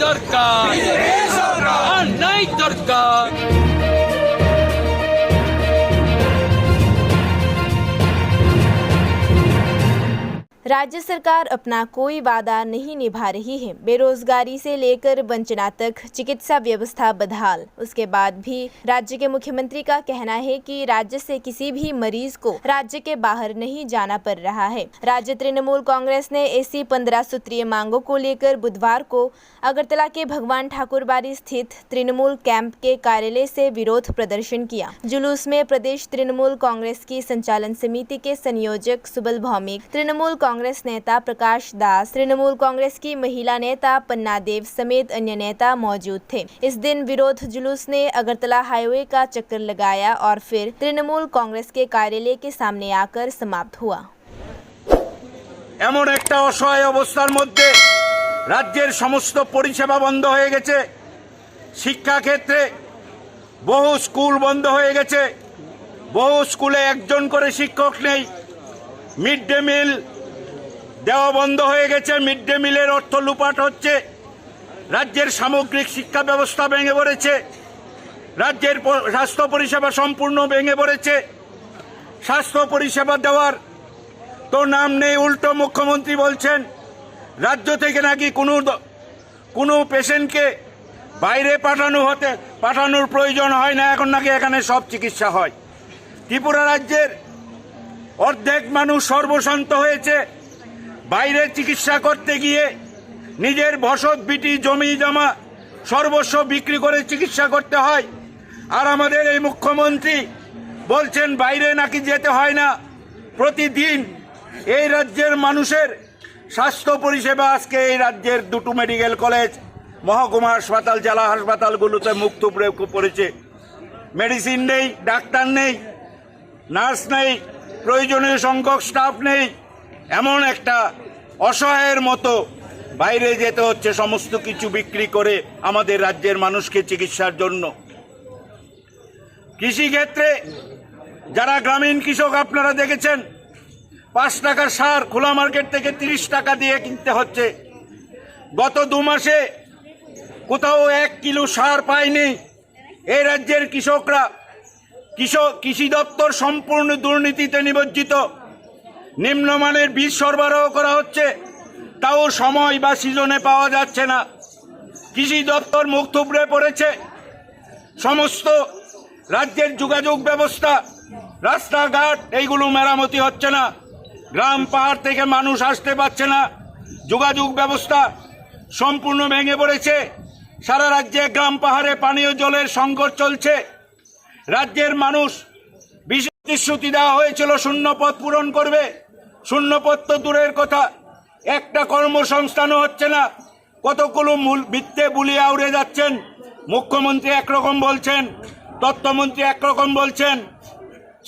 দরকার, আর নাই দরকার। राज्य सरकार अपना कोई वादा नहीं निभा रही है। बेरोजगारी से लेकर वंचना तक चिकित्सा व्यवस्था बदहाल। उसके बाद भी राज्य के मुख्यमंत्री का कहना है कि राज्य से किसी भी मरीज को राज्य के बाहर नहीं जाना पड़ रहा है। राज्य तृणमूल कांग्रेस ने ऐसी 15 सूत्रीय मांगों को लेकर बुधवार को अगरतला के भगवान ठाकुरबाड़ी स्थित तृणमूल कैंप के कार्यालय से विरोध प्रदर्शन किया। जुलूस में प्रदेश तृणमूल कांग्रेस की संचालन समिति के संयोजक सुबल भौमिक, तृणमूल कांग्रेस नेता प्रकाश दास, तृणमूल कांग्रेस की महिला नेता पन्ना देव समेत अन्य नेता मौजूद थे। इस दिन विरोध जुलूस ने अगरतला हाईवे का चक्कर लगाया और फिर तृणमूल कांग्रेस के कार्यालय के सामने आकर समाप्त हुआ। এমন একটা অসহায় অবস্থার মধ্যে রাজ্যের সমস্ত পরিষেবা বন্ধ হয়ে গেছে। শিক্ষা ক্ষেত্রে বহু স্কুল বন্ধ হয়ে গেছে, বহু স্কুলে একজন করে শিক্ষক নেই। মিড ডে মিল দেওয়া বন্ধ হয়ে গেছে, মিড ডে মিলের অর্থ লুপাট হচ্ছে। রাজ্যের সামগ্রিক শিক্ষা ব্যবস্থা ভেঙে পড়েছে, রাজ্যের স্বাস্থ্য পরিষেবা সম্পূর্ণ ভেঙে পড়েছে। স্বাস্থ্য পরিষেবা দেওয়ার তো নাম নেই, উল্টো মুখ্যমন্ত্রী বলছেন রাজ্য থেকে নাকি কোনো পেশেন্টকে বাইরে পাঠানোর প্রয়োজন হয় না, এখন নাকি এখানে সব চিকিৎসা হয়। ত্রিপুরা রাজ্যের অর্ধেক মানুষ সর্বশান্ত হয়েছে। বাইরে চিকিৎসা করতে গিয়ে নিজের বসত বিটি জমি জমা সর্বস্ব বিক্রি করে চিকিৎসা করতে হয়। আর আমাদের এই মুখ্যমন্ত্রী বলছেন বাইরে নাকি যেতে হয় না। প্রতিদিন এই রাজ্যের মানুষের স্বাস্থ্য পরিষেবা আজকে এই রাজ্যের দুটো মেডিকেল কলেজ, মহকুমা হাসপাতাল, জেলা হাসপাতালগুলোতে মুখ থুবড়ে পড়েছে। মেডিসিন নেই, ডাক্তার নেই, নার্স নেই, প্রয়োজনীয় সংখ্যক স্টাফ নেই। এমন একটা অসহায়ের মতো বাইরে যেতে হচ্ছে সমস্ত কিছু বিক্রি করে আমাদের রাজ্যের মানুষকে চিকিৎসার জন্য। কৃষিক্ষেত্রে যারা গ্রামীণ কৃষক আপনারা দেখেছেন, 5 টাকার সার খোলা মার্কেট থেকে 30 টাকা দিয়ে কিনতে হচ্ছে। গত 2 মাসে কোথাও 1 কিলো সার পায়নি এই রাজ্যের কৃষকরা। কৃষি দপ্তর সম্পূর্ণ দুর্নীতিতে নিমজ্জিত। নিম্নমানের বীজ সরবরাহ করা হচ্ছে, তাও সময় বা সিজনে পাওয়া যাচ্ছে না। কৃষি দপ্তর মুখ থুবড়ে পড়েছে। সমস্ত রাজ্যের যোগাযোগ ব্যবস্থা, রাস্তাঘাট এইগুলো মেরামতি হচ্ছে না। গ্রাম পাহাড় থেকে মানুষ আসতে পারছে না। যোগাযোগ ব্যবস্থা সম্পূর্ণ ভেঙে পড়েছে। সারা রাজ্যে গ্রাম পাহাড়ে পানীয় জলের সংকট চলছে। রাজ্যের মানুষ বিশেষ প্রতিশ্রুতি দেওয়া হয়েছিল শূন্যপদ পূরণ করবে। শূন্যপদ তো দূরের কথা, একটা কর্মসংস্থানও হচ্ছে না। কতগুলো মিথ্যে বুলিয়ে উড়ে যাচ্ছেন। মুখ্যমন্ত্রী একরকম বলছেন, তথ্যমন্ত্রী একরকম বলছেন,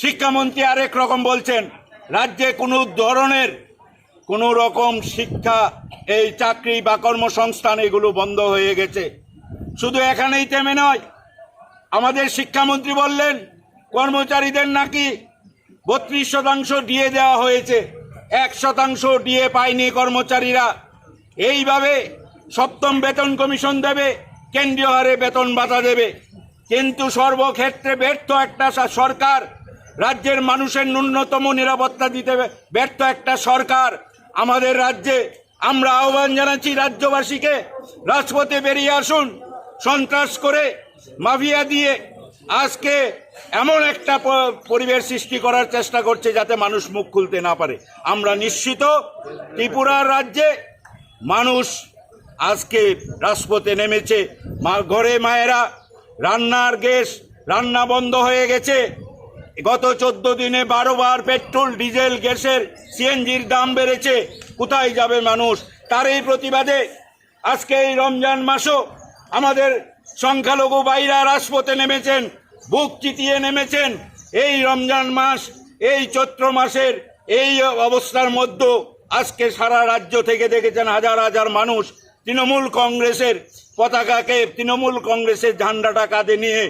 শিক্ষামন্ত্রী আরেক রকম বলছেন। রাজ্যে কোনো রকম শিক্ষা, এই চাকরি বা কর্মসংস্থান এগুলো বন্ধ হয়ে গেছে। শুধু এখানেই থেমে নয়, আমাদের শিক্ষামন্ত্রী বললেন কর্মচারীদের নাকি 32% ডিএ দেওয়া হয়েছে, 1% ডিএ পায়নি কর্মচারীরা। এইভাবে 7ম বেতন কমিশন দেবে, কেন্দ্রীয় হারে বেতন ভাতা দেবে, কিন্তু সর্বক্ষেত্রে ব্যর্থ একটা সরকার। রাজ্যের মানুষের ন্যূনতম নিরাপত্তা দিতে ব্যর্থ একটা সরকার আমাদের রাজ্যে। আমরা আহ্বান জানাচ্ছি রাজ্যবাসীকে, রাজপথে বেরিয়ে আসুন। সন্ত্রাস করে, মাফিয়া দিয়ে আজকে এমন একটা পরিবেশ সৃষ্টি করার চেষ্টা করছে যাতে মানুষ মুখ খুলতে না পারে। আমরা নিশ্চিত ত্রিপুরার রাজ্যে মানুষ আজকে রাজপথে নেমেছে। ঘরে মায়েরা রান্নার গ্যাস রান্না বন্ধ হয়ে গেছে। গত 14 দিনে 12 বার পেট্রোল, ডিজেল, গ্যাসের, সিএনজির দাম বেড়েছে। কোথায় যাবে মানুষ? তার এই প্রতিবাদে আজকে এই রমজান মাসও আমাদের সংখ্যালঘু ভাইরা রাজপথে নেমেছেন, বুক চিতিয়ে নেমেছেন। এই রমজান মাস, এই চৈত্র মাসের এই অবস্থার মধ্যে আজকে সারা রাজ্য থেকে দেখেছেন হাজার হাজার মানুষ তৃণমূল কংগ্রেসের পতাকাকে, তৃণমূল কংগ্রেসের ঝান্ডাটা কাঁধে নিয়ে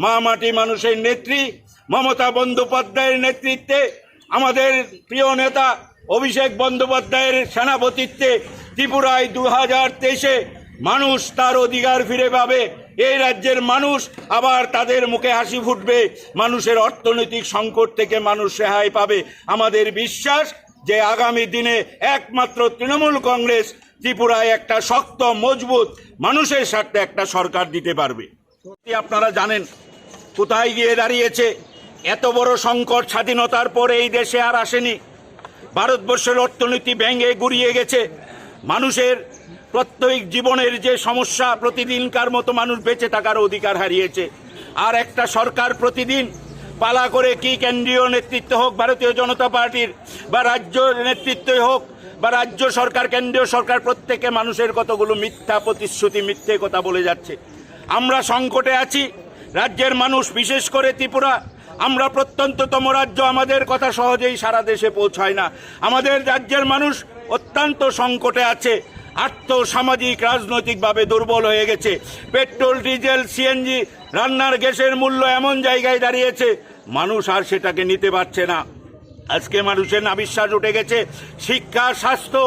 মা মাটি মানুষের নেত্রী মমতা বন্দ্যোপাধ্যায়ের নেতৃত্বে, আমাদের প্রিয় নেতা অভিষেক বন্দ্যোপাধ্যায়ের সেনাপতিত্বে ত্রিপুরায় 2023-এ মানুষ তার অধিকার ফিরে পাবে, এই রাজ্যের মানুষ আবার তাদের মুখে হাসি ফুটবে, মানুষের অর্থনৈতিক সংকট থেকে মানুষ রেহাই পাবে। আমাদের বিশ্বাস যে আগামী দিনে একমাত্র তৃণমূল কংগ্রেস ত্রিপুরায় একটা শক্ত মজবুত মানুষের স্বার্থে একটা সরকার দিতে পারবে। আপনারা জানেন কোথায় গিয়ে দাঁড়িয়েছে। এত বড় সংকট স্বাধীনতার পরে এই দেশে আর আসেনি। ভারতবর্ষের অর্থনীতি ভেঙে গুড়িয়ে গেছে। মানুষের প্রত্যেক জীবনের যে সমস্যা, প্রতিদিনকার মতো মানুষ বেঁচে থাকার অধিকার হারিয়েছে। আর একটা সরকার প্রতিদিন পালা করে, কি কেন্দ্রীয় নেতৃত্ব হোক ভারতীয় জনতা পার্টির, বা রাজ্য নেতৃত্বই হোক বা রাজ্য সরকার, কেন্দ্রীয় সরকার, প্রত্যেকে মানুষের কতগুলো মিথ্যা প্রতিশ্রুতি, মিথ্যে কথা বলে যাচ্ছে। আমরা সংকটে আছি। রাজ্যের মানুষ, বিশেষ করে ত্রিপুরা, আমরা প্রত্যন্ততম রাজ্য, আমাদের কথা সহজেই সারা দেশে পৌঁছায় না। আমাদের রাজ্যের মানুষ অত্যন্ত সংকটে আছে। আর্থসামাজিক রাজনৈতিকভাবে দুর্বল হয়ে গেছে। পেট্রোল, ডিজেল, সিএনজি, রান্নার গ্যাসের মূল্য এমন জায়গায় দাঁড়িয়েছে, মানুষ আর সেটাকে নিতে পারছে না। আজকে মানুষের নাবিশ্বাস উঠে গেছে। শিক্ষা, স্বাস্থ্য,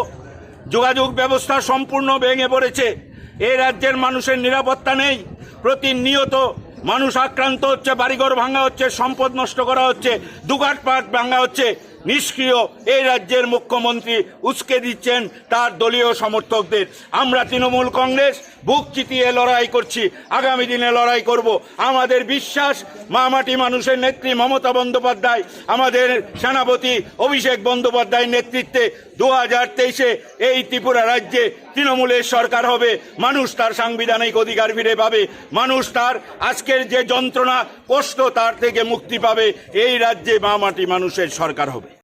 যোগাযোগ ব্যবস্থা সম্পূর্ণ ভেঙে পড়েছে। এই রাজ্যের মানুষের নিরাপত্তা নেই। প্রতিনিয়ত মানুষ আক্রান্ত হচ্ছে, বাড়িঘর ভাঙা হচ্ছে, সম্পদ নষ্ট করা হচ্ছে, দোকানপাট ভাঙা হচ্ছে। নিষ্ক্রিয় এই রাজ্যের মুখ্যমন্ত্রী উস্কে দিচ্ছেন তার দলীয় সমর্থকদের। আমরা তৃণমূল কংগ্রেস বুক চিতিয়ে লড়াই করছি, আগামী দিনে লড়াই করব। আমাদের বিশ্বাস, মামাটি মানুষের নেত্রী মমতা বন্দ্যোপাধ্যায়, আমাদের সেনাপতি অভিষেক বন্দ্যোপাধ্যায়ের নেতৃত্বে 2023-এ এই ত্রিপুরা রাজ্যে তৃণমূলের সরকার হবে। মানুষ তার সাংবিধানিক অধিকার ফিরে পাবে। মানুষ তার আজকের যে যন্ত্রণা, কষ্ট, তার থেকে মুক্তি পাবে। এই রাজ্যে মামাটি মানুষের সরকার হবে।